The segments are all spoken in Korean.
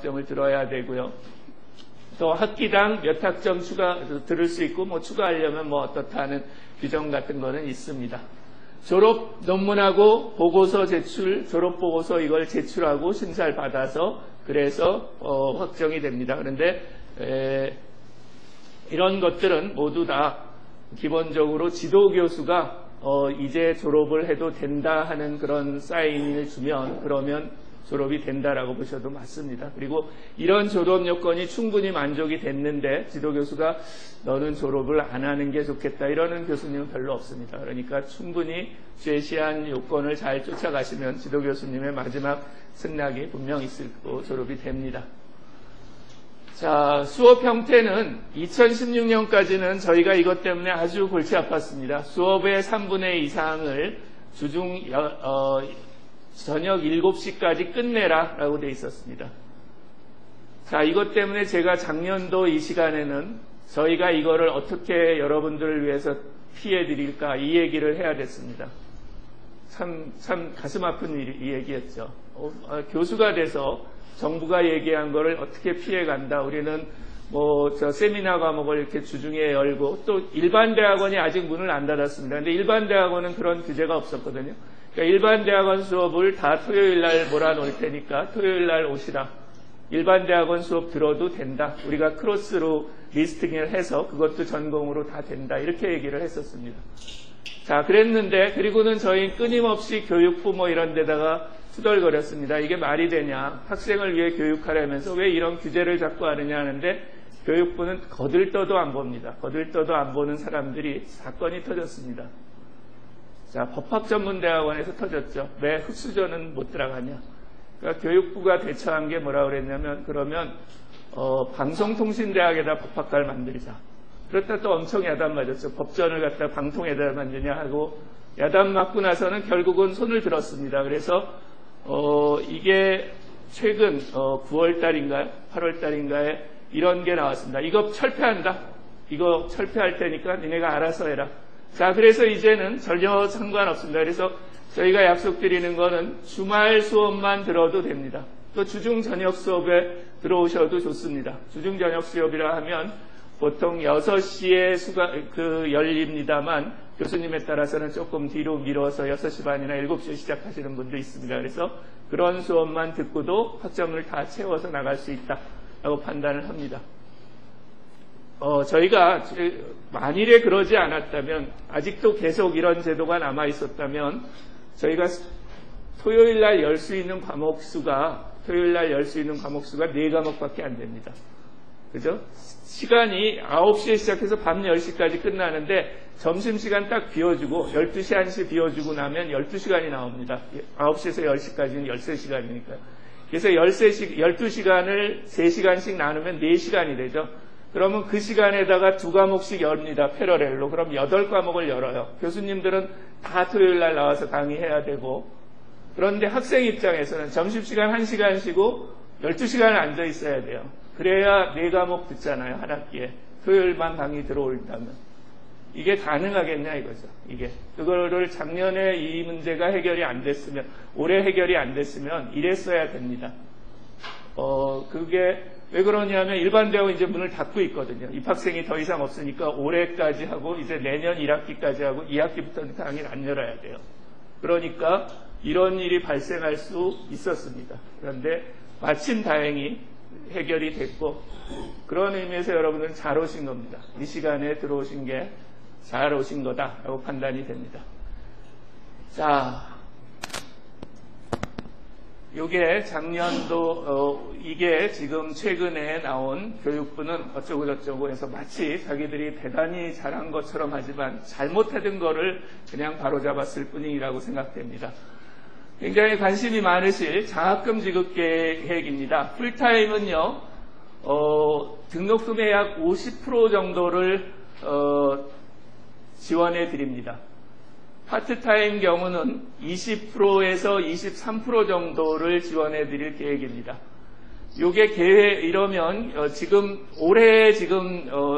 학점을 들어야 되고요. 또 학기당 몇 학점 추가 들을 수 있고 뭐 추가하려면 뭐 어떻다 하는 규정 같은 거는 있습니다. 졸업 논문하고 보고서 제출, 졸업 보고서 이걸 제출하고 심사를 받아서 그래서 확정이 됩니다. 그런데 이런 것들은 모두 다 기본적으로 지도교수가 이제 졸업을 해도 된다 하는 그런 사인을 주면 그러면 졸업이 된다라고 보셔도 맞습니다. 그리고 이런 졸업 요건이 충분히 만족이 됐는데 지도교수가 너는 졸업을 안 하는 게 좋겠다 이러는 교수님은 별로 없습니다. 그러니까 충분히 제시한 요건을 잘 쫓아가시면 지도교수님의 마지막 승낙이 분명 있을 거고 졸업이 됩니다. 자, 수업 형태는 2016년까지는 저희가 이것 때문에 아주 골치 아팠습니다. 수업의 3분의 2 이상을 주중 저녁 7시까지 끝내라 라고 되어 있었습니다. 자, 이것 때문에 제가 작년도 이 시간에는 저희가 이거를 어떻게 여러분들을 위해서 피해 드릴까 이 얘기를 해야 됐습니다. 참 가슴 아픈 이 얘기였죠. 교수가 돼서 정부가 얘기한 거를 어떻게 피해 간다. 우리는 저 세미나 과목을 이렇게 주중에 열고 또 일반 대학원이 아직 문을 안 닫았습니다. 근데 일반 대학원은 그런 규제가 없었거든요. 그러니까 일반 대학원 수업을 다 토요일 날 몰아놓을 테니까 토요일 날 오시라. 일반 대학원 수업 들어도 된다. 우리가 크로스로 리스팅을 해서 그것도 전공으로 다 된다. 이렇게 얘기를 했었습니다. 자, 그랬는데 그리고는 저희 끊임없이 교육부 이런 데다가 투덜거렸습니다. 이게 말이 되냐. 학생을 위해 교육하려면서 왜 이런 규제를 자꾸 하느냐 하는데 교육부는 거들떠도 안 봅니다. 거들떠도 안 보는 사람들이 사건이 터졌습니다. 자, 법학전문대학원에서 터졌죠. 왜 흑수저는 못 들어가냐. 그러니까 교육부가 대처한 게 뭐라 그랬냐면 그러면 방송통신대학에다 법학과를 만들자. 그렇다 또 엄청 야단 맞았죠. 법전을 갖다 방통에다 만드냐 하고 야단 맞고 나서는 결국은 손을 들었습니다. 그래서 이게 최근 9월 달인가요? 8월 달인가에 이런 게 나왔습니다. 이거 철폐한다. 이거 철폐할 테니까 니네가 알아서 해라. 자, 그래서 이제는 전혀 상관없습니다. 그래서 저희가 약속드리는 거는 주말 수업만 들어도 됩니다. 또 주중 저녁 수업에 들어오셔도 좋습니다. 주중 저녁 수업이라 하면 보통 6시에 열립니다만 교수님에 따라서는 조금 뒤로 미뤄서 6시 반이나 7시에 시작하시는 분도 있습니다. 그래서 그런 수업만 듣고도 학점을 다 채워서 나갈 수 있다라고 판단을 합니다. 저희가 만일에 그러지 않았다면 아직도 계속 이런 제도가 남아 있었다면 저희가 토요일 날 열 수 있는 과목 수가 4과목밖에 안 됩니다. 그죠? 시간이 9시에 시작해서 밤 10시까지 끝나는데 점심시간 딱 비워주고 12시 1시 비워주고 나면 12시간이 나옵니다. 9시에서 10시까지는 13시간이니까요. 그래서 12시간을 3시간씩 나누면 4시간이 되죠. 그러면 그 시간에다가 2과목씩 열립니다. 패러렐로. 그럼 8과목을 열어요. 교수님들은 다 토요일 날 나와서 강의해야 되고 그런데 학생 입장에서는 점심시간 1시간 쉬고 12시간을 앉아 있어야 돼요. 그래야 4과목 듣잖아요. 한 학기에. 토요일만 강의 들어올다면. 이게 가능하겠냐 이거죠. 이게. 그거를 작년에 이 문제가 해결이 안 됐으면 올해 해결이 안 됐으면 이랬어야 됩니다. 그게 왜 그러냐면 일반 대학은 이제 문을 닫고 있거든요. 입학생이 더 이상 없으니까 올해까지 하고 이제 내년 1학기까지 하고 2학기부터는 강의를 안 열어야 돼요. 그러니까 이런 일이 발생할 수 있었습니다. 그런데 마침 다행히 해결이 됐고 그런 의미에서 여러분은 잘 오신 겁니다. 이 시간에 들어오신 게 잘 오신 거다라고 판단이 됩니다. 자, 요게 작년도 이게 지금 최근에 나온 교육부는 어쩌고 저쩌고 해서 마치 자기들이 대단히 잘한 것처럼 하지만 잘못하던 거를 그냥 바로잡았을 뿐이라고 생각됩니다. 굉장히 관심이 많으실 장학금 지급 계획입니다. 풀타임은요 등록금의 약 50% 정도를 지원해 드립니다. 파트타임 경우는 20%에서 23% 정도를 지원해 드릴 계획입니다. 요게 이러면 올해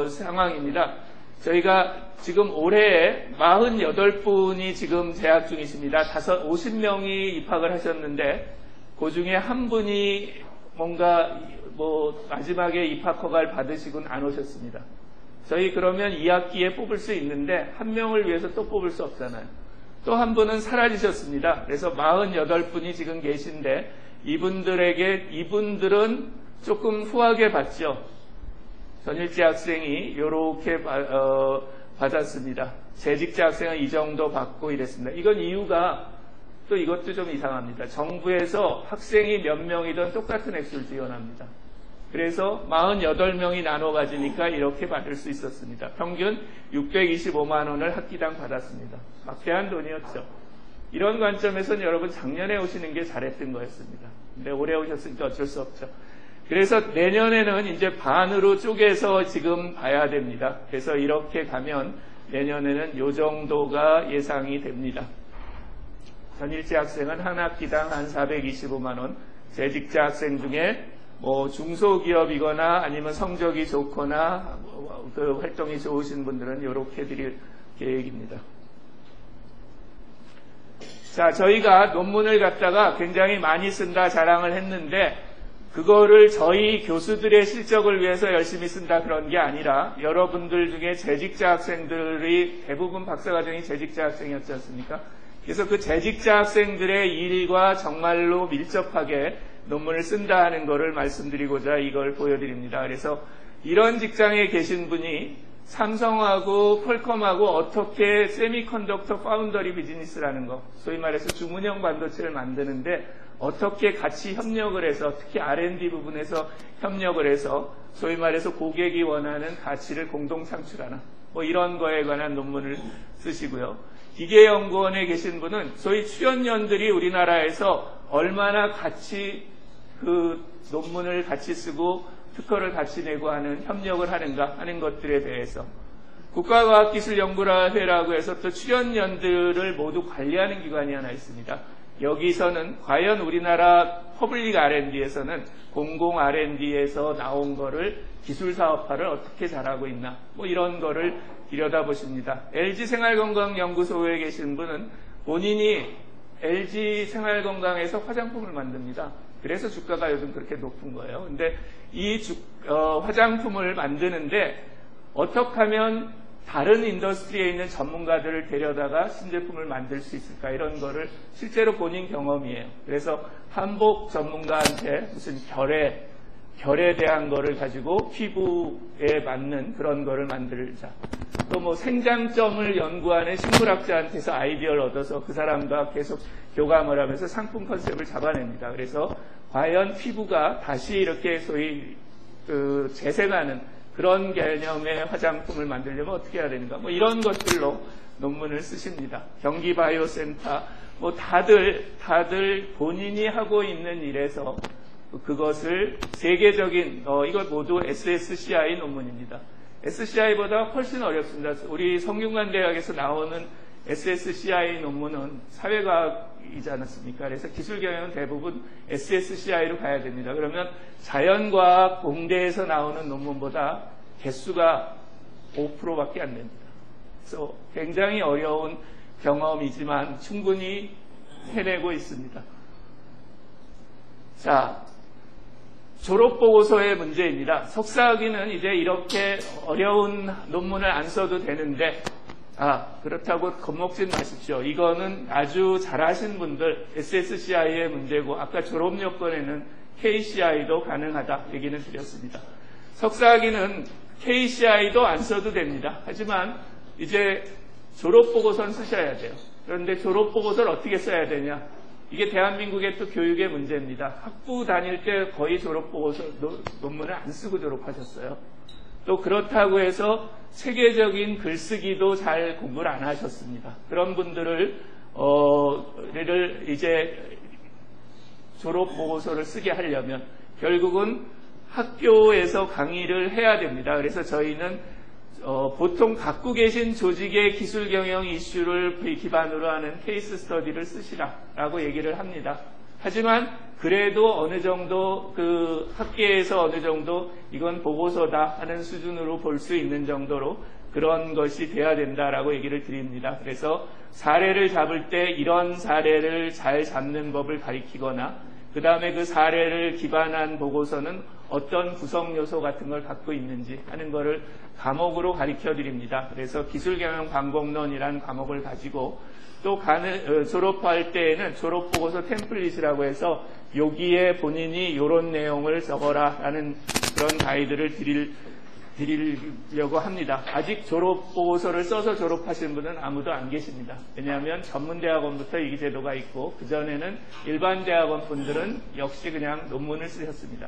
상황입니다. 저희가 지금 올해에 48분이 지금 재학 중이십니다. 50명이 입학을 하셨는데 그 중에 한 분이 뭔가 마지막에 입학 허가를 받으시고는 안 오셨습니다. 저희 그러면 2학기에 뽑을 수 있는데 한 명을 위해서 또 뽑을 수 없잖아요. 또 한 분은 사라지셨습니다. 그래서 48분이 지금 계신데 이분들은 조금 후하게 받죠. 전일제 학생이 이렇게 받았습니다. 재직자 학생은 이 정도 받고 이랬습니다. 이건 이유가 또 이것도 좀 이상합니다. 정부에서 학생이 몇 명이든 똑같은 액수를 지원합니다. 그래서 48명이 나눠 가지니까 이렇게 받을 수 있었습니다. 평균 625만 원을 학기당 받았습니다. 막대한 돈이었죠. 이런 관점에서는 여러분 작년에 오시는 게 잘했던 거였습니다. 근데 올해 오셨으니까 어쩔 수 없죠. 그래서 내년에는 이제 반으로 쪼개서 지금 봐야 됩니다. 그래서 이렇게 가면 내년에는 이 정도가 예상이 됩니다. 전일제 학생은 한 학기당 한 425만 원, 재직자 학생 중에 중소기업이거나 아니면 성적이 좋거나 그 활동이 좋으신 분들은 이렇게 드릴 계획입니다. 자, 저희가 논문을 갖다가 굉장히 많이 쓴다 자랑을 했는데 그거를 저희 교수들의 실적을 위해서 열심히 쓴다 그런 게 아니라 여러분들 중에 재직자 학생들이 대부분 박사과정이 재직자 학생이었지 않습니까? 그래서 그 재직자 학생들의 일과 정말로 밀접하게 논문을 쓴다 하는 것을 말씀드리고자 이걸 보여드립니다. 그래서 이런 직장에 계신 분이 삼성하고 퀄컴하고 어떻게 세미컨덕터 파운더리 비즈니스라는 거, 소위 말해서 주문형 반도체를 만드는데 어떻게 같이 협력을 해서 특히 R&D 부분에서 협력을 해서 소위 말해서 고객이 원하는 가치를 공동 창출하나 이런 거에 관한 논문을 쓰시고요. 기계연구원에 계신 분은 소위 출연연들이 우리나라에서 얼마나 같이 그 논문을 같이 쓰고 특허를 같이 내고 하는 협력을 하는가 하는 것들에 대해서 국가과학기술연구회라고 해서 또 출연연들을 모두 관리하는 기관이 하나 있습니다. 여기서는 과연 우리나라 퍼블릭 R&D에서는 공공 R&D에서 나온 거를 기술사업화를 어떻게 잘하고 있나 이런 거를 들여다보십니다. LG생활건강연구소에 계신 분은 본인이 LG생활건강에서 화장품을 만듭니다. 그래서 주가가 요즘 그렇게 높은 거예요. 근데 이 화장품을 만드는데 어떻게 하면 다른 인더스트리에 있는 전문가들을 데려다가 신제품을 만들 수 있을까 이런 거를 실제로 본인 경험이에요. 그래서 한복 전문가한테 무슨 결에 대한 거를 가지고 피부에 맞는 그런 거를 만들자. 또 생장점을 연구하는 식물학자한테서 아이디어를 얻어서 그 사람과 계속 교감을 하면서 상품 컨셉을 잡아냅니다. 그래서 과연 피부가 다시 이렇게 소위 재생하는 그런 개념의 화장품을 만들려면 어떻게 해야 되는가 이런 것들로 논문을 쓰십니다. 경기바이오센터 다들 본인이 하고 있는 일에서 그것을 세계적인 이것 모두 SSCI 논문입니다. SCI보다 훨씬 어렵습니다. 우리 성균관대학에서 나오는 SSCI 논문은 사회과학이지 않았습니까? 그래서 기술경영은 대부분 SSCI로 가야 됩니다. 그러면 자연과학 공대에서 나오는 논문보다 개수가 5%밖에 안 됩니다. 그래서 굉장히 어려운 경험이지만 충분히 해내고 있습니다. 자, 졸업보고서의 문제입니다. 석사학위는 이제 이렇게 어려운 논문을 안 써도 되는데 그렇다고 겁먹진 마십시오. 이거는 아주 잘하신 분들 SSCI의 문제고 아까 졸업요건에는 KCI도 가능하다 얘기는 드렸습니다. 석사학위는 KCI도 안 써도 됩니다. 하지만 이제 졸업보고서는 쓰셔야 돼요. 그런데 졸업보고서를 어떻게 써야 되냐? 이게 대한민국의 또 교육의 문제입니다. 학부 다닐 때 거의 졸업보고서 논문을 안 쓰고 졸업하셨어요. 또 그렇다고 해서 체계적인 글쓰기도 잘 공부를 안 하셨습니다. 그런 분들을 이제 졸업보고서를 쓰게 하려면 결국은 학교에서 강의를 해야 됩니다. 그래서 저희는 보통 갖고 계신 조직의 기술 경영 이슈를 기반으로 하는 케이스 스터디를 쓰시라라고 얘기를 합니다. 하지만 그래도 어느 정도 그 학계에서 어느 정도 이건 보고서다 하는 수준으로 볼 수 있는 정도로 그런 것이 돼야 된다라고 얘기를 드립니다. 그래서 사례를 잡을 때 이런 사례를 잘 잡는 법을 가리키거나 그 다음에 그 사례를 기반한 보고서는 어떤 구성 요소 같은 걸 갖고 있는지 하는 거를 과목으로 가르쳐 드립니다. 그래서 기술경영 방법론이라는 과목을 가지고 또 졸업할 때에는 졸업보고서 템플릿이라고 해서 여기에 본인이 이런 내용을 적어라 라는 그런 가이드를 드리려고 합니다. 아직 졸업보고서를 써서 졸업하신 분은 아무도 안 계십니다. 왜냐하면 전문대학원부터 이 제도가 있고 그전에는 일반 대학원 분들은 역시 그냥 논문을 쓰셨습니다.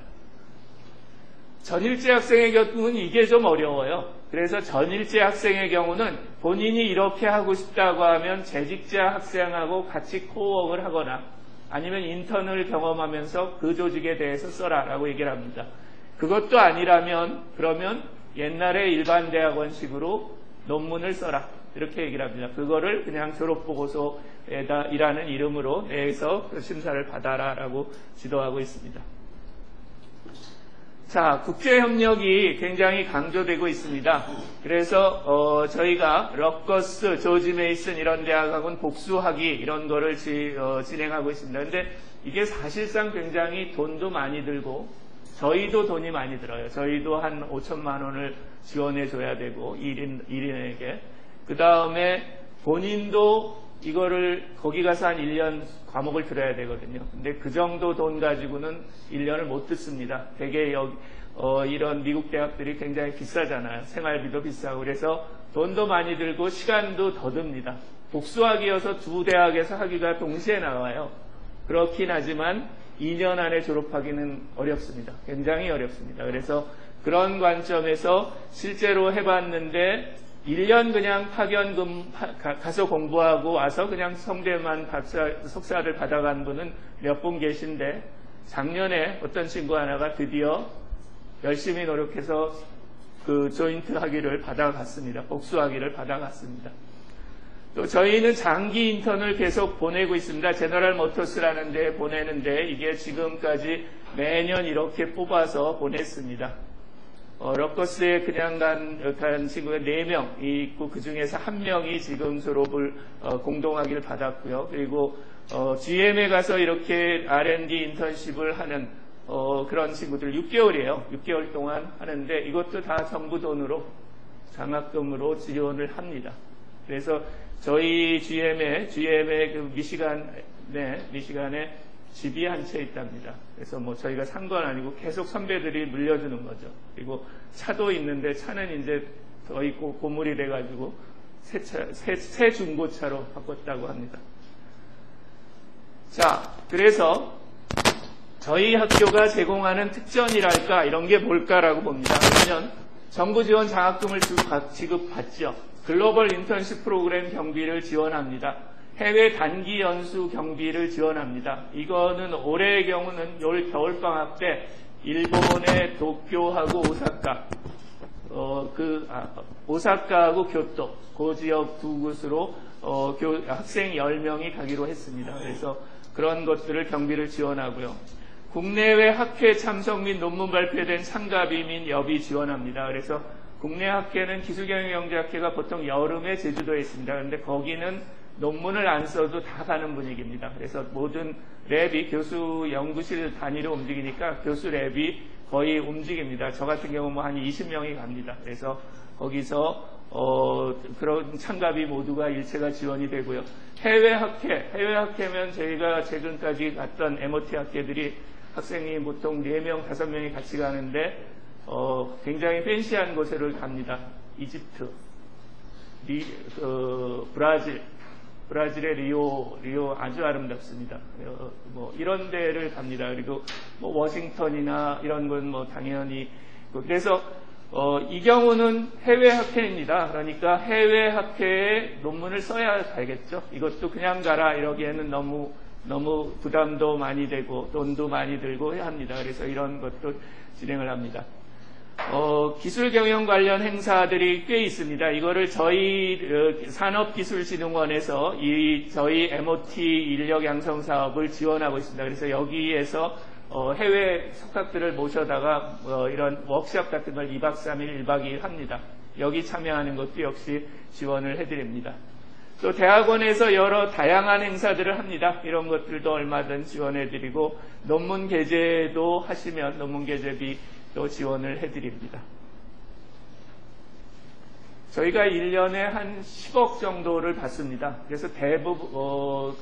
전일제 학생의 경우는 이게 좀 어려워요. 그래서 전일제 학생의 경우는 본인이 이렇게 하고 싶다고 하면 재직자 학생하고 같이 코워크를 하거나 아니면 인턴을 경험하면서 그 조직에 대해서 써라 라고 얘기를 합니다. 그것도 아니라면 그러면 옛날에 일반 대학원식으로 논문을 써라 이렇게 얘기를 합니다. 그거를 그냥 졸업보고서이라는 이름으로 내서 심사를 받아라 라고 지도하고 있습니다. 자, 국제협력이 굉장히 강조되고 있습니다. 그래서 저희가 럿거스, 조지 메이슨 이런 대학하고는 복수학위 이런 거를 진행하고 있습니다. 근데 이게 사실상 굉장히 돈도 많이 들고 저희도 돈이 많이 들어요. 저희도 한 5천만 원을 지원해 줘야 되고 1인에게. 그 다음에 본인도 이거를 거기 가서 한 1년 과목을 들어야 되거든요. 근데 그 정도 돈 가지고는 1년을 못 듣습니다. 되게 이런 미국 대학들이 굉장히 비싸잖아요. 생활비도 비싸고 그래서 돈도 많이 들고 시간도 더 듭니다. 복수학이어서 두 대학에서 학위가 동시에 나와요. 그렇긴 하지만 2년 안에 졸업하기는 어렵습니다. 굉장히 어렵습니다. 그래서 그런 관점에서 실제로 해봤는데 1년 그냥 파견금 가서 공부하고 와서 그냥 성대만 석사를 받아간 분은 몇 분 계신데 작년에 어떤 친구 하나가 드디어 열심히 노력해서 그 조인트 학위를 받아갔습니다. 복수 학위를 받아갔습니다. 또 저희는 장기 인턴을 계속 보내고 있습니다. 제너럴 모터스라는 데 보내는데 이게 지금까지 매년 이렇게 뽑아서 보냈습니다. 럿거스에 그냥 간 친구가 4명 있고 그 중에서 1명이 지금 졸업을 공동학위를 받았고요. 그리고 GM에 가서 이렇게 R&D 인턴십을 하는 그런 친구들 6개월이에요. 6개월 동안 하는데 이것도 다 정부 돈으로 장학금으로 지원을 합니다. 그래서 저희 GM의 그 미시간에 집이 한 채 있답니다. 그래서 뭐 저희가 산 건 아니고 계속 선배들이 물려주는 거죠. 그리고 차도 있는데 차는 이제 거의 고물이 돼가지고 새 중고차로 바꿨다고 합니다. 자, 그래서 저희 학교가 제공하는 특전이랄까 이런 게 뭘까라고 봅니다. 그러면 정부 지원 장학금을 지급받죠. 글로벌 인턴십 프로그램 경비를 지원합니다. 해외 단기 연수 경비를 지원합니다. 이거는 올해의 경우는 겨울방학 때 일본의 도쿄하고 오사카, 오사카하고 교토, 그 지역 두 곳으로 학생 10명이 가기로 했습니다. 그래서 그런 것들을 경비를 지원하고요. 국내외 학회 참석 및 논문 발표된 참가비 및 여비 지원합니다. 그래서 국내 학회는 기술경영경제학회가 보통 여름에 제주도에 있습니다. 그런데 거기는 논문을 안 써도 다 가는 분위기입니다. 그래서 모든 랩이 교수 연구실 단위로 움직이니까 교수 랩이 거의 움직입니다. 저 같은 경우 뭐 한 20명이 갑니다. 그래서 거기서 그런 참가비 모두가 일체가 지원이 되고요. 해외 학회면 저희가 최근까지 갔던 MOT 학회들이 학생이 보통 4명, 5명이 같이 가는데 굉장히 팬시한 곳을 갑니다. 이집트, 브라질의 리오 아주 아름답습니다. 뭐 이런 데를 갑니다. 그리고 뭐 워싱턴이나 이런 건 뭐 당연히 그래서 이 경우는 해외 학회입니다. 그러니까 해외 학회에 논문을 써야 알겠죠. 이것도 그냥 가라 이러기에는 너무 부담도 많이 되고 돈도 많이 들고 해야 합니다. 그래서 이런 것도 진행을 합니다. 기술 경영 관련 행사들이 꽤 있습니다. 이거를 저희 산업기술진흥원에서 저희 MOT 인력 양성 사업을 지원하고 있습니다. 그래서 여기에서 해외 석학들을 모셔다가 이런 워크숍 같은 걸 2박 3일, 1박 2일 합니다. 여기 참여하는 것도 역시 지원을 해드립니다. 또 대학원에서 여러 다양한 행사들을 합니다. 이런 것들도 얼마든 지원해드리고 논문 게재도 하시면 논문 게재비도 지원을 해드립니다. 저희가 1년에 한 10억 정도를 받습니다. 그래서 대부분